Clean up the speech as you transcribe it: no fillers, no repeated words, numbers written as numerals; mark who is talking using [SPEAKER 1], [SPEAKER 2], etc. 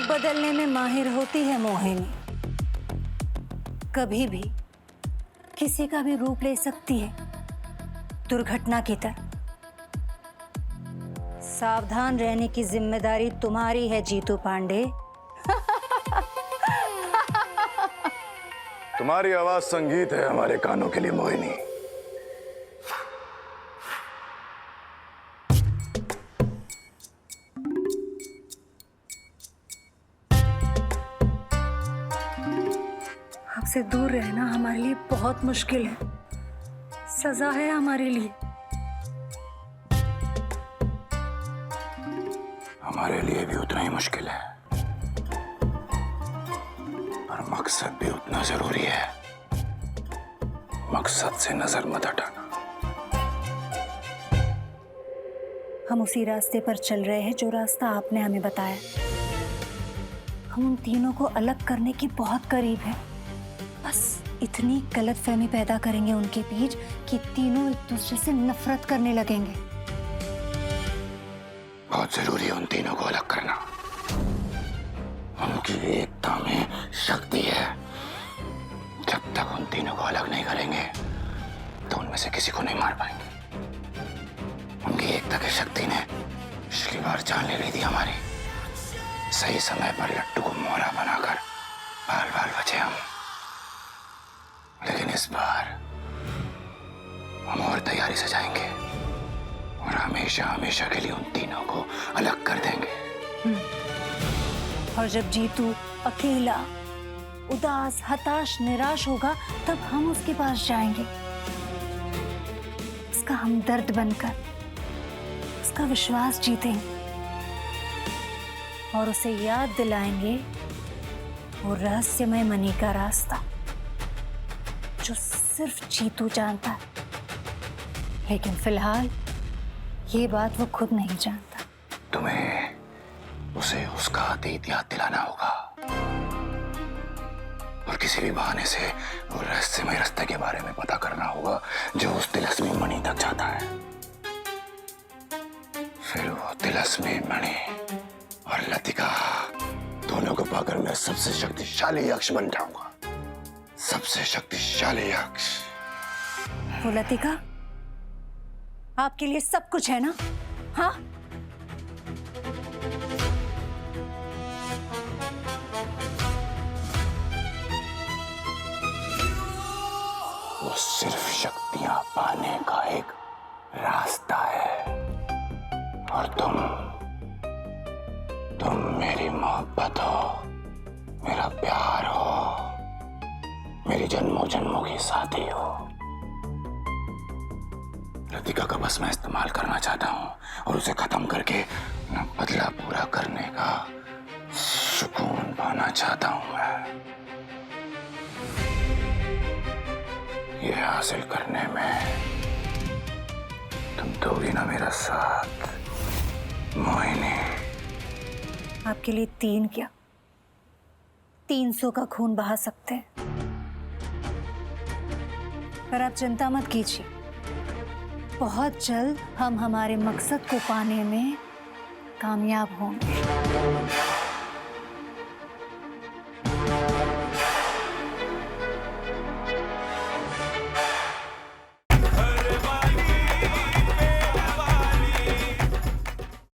[SPEAKER 1] बदलने में माहिर होती है मोहिनी। कभी भी किसी का भी रूप ले सकती है, दुर्घटना की तरह। सावधान रहने की जिम्मेदारी तुम्हारी है जीतू पांडे।
[SPEAKER 2] तुम्हारी आवाज संगीत है हमारे कानों के लिए मोहिनी।
[SPEAKER 1] आपसे दूर रहना हमारे लिए बहुत मुश्किल है, सजा है हमारे लिए।
[SPEAKER 2] हमारे लिए भी उतना ही मुश्किल है, और मकसद भी उतना जरूरी है। मकसद से नजर मत हटाना।
[SPEAKER 1] हम उसी रास्ते पर चल रहे हैं जो रास्ता आपने हमें बताया। हम उन तीनों को अलग करने के बहुत करीब हैं। बस इतनी गलतफहमी पैदा करेंगे उनके बीच कि तीनों एक दूसरे से नफरत करने लगेंगे।
[SPEAKER 2] बहुत जरूरी है उन तीनों को अलग करना। उनकी एकता में शक्ति है। जब तक उन तीनों को अलग नहीं करेंगे तो उनमें से किसी को नहीं मार पाएंगे। उनकी एकता की शक्ति ने पिछली बार जान ले ली थी हमारी। सही समय पर लट्टू को मोहरा बनाकर बाल बाल बचे हम। लेकिन इस बार हम और तैयारी से जाएंगे और हमेशा हमेशा के लिए उन तीनों को अलग कर देंगे।
[SPEAKER 1] और जब जीतू अकेला, उदास, हताश, निराश होगा, तब हम उसके पास जाएंगे, उसका हमदर्द बनकर, उसका विश्वास जीतेंगे और उसे याद दिलाएंगे वो रहस्यमय मणि का रास्ता जो सिर्फ जीतू जानता है। लेकिन फिलहाल ये बात वो खुद नहीं जानता।
[SPEAKER 2] तुम्हें उसे उसका अतीत याद दिलाना होगा और किसी भी बहाने से वो रहस्यमय रास्ते के बारे में पता करना होगा जो उस तिलस्मी मणि तक जाता है। फिर वो तिलस्मी मणि और लतिका दोनों को पाकर मैं सबसे शक्तिशाली यक्ष बन जाऊंगा। सबसे शक्तिशाली यक्ष।
[SPEAKER 1] वो लतिका आपके लिए सब कुछ है ना? हाँ,
[SPEAKER 2] वो सिर्फ शक्तियां पाने का एक रास्ता है। और तुम मेरी मोहब्बत हो, मेरा प्यार हो, मेरी जन्मों जन्मों की साथी हो। लतिका का बस मैं इस्तेमाल करना चाहता हूँ और उसे खत्म करके बदला पूरा करने का सुकून पाना चाहता हूँ मैं। ये हासिल करने में तुम दोगी ना मेरा साथ मोहिनी?
[SPEAKER 1] आपके लिए 3 क्या 300 का खून बहा सकते हैं। पर आप चिंता मत कीजिए, बहुत जल्द हम हमारे मकसद को पाने में कामयाब होंगे।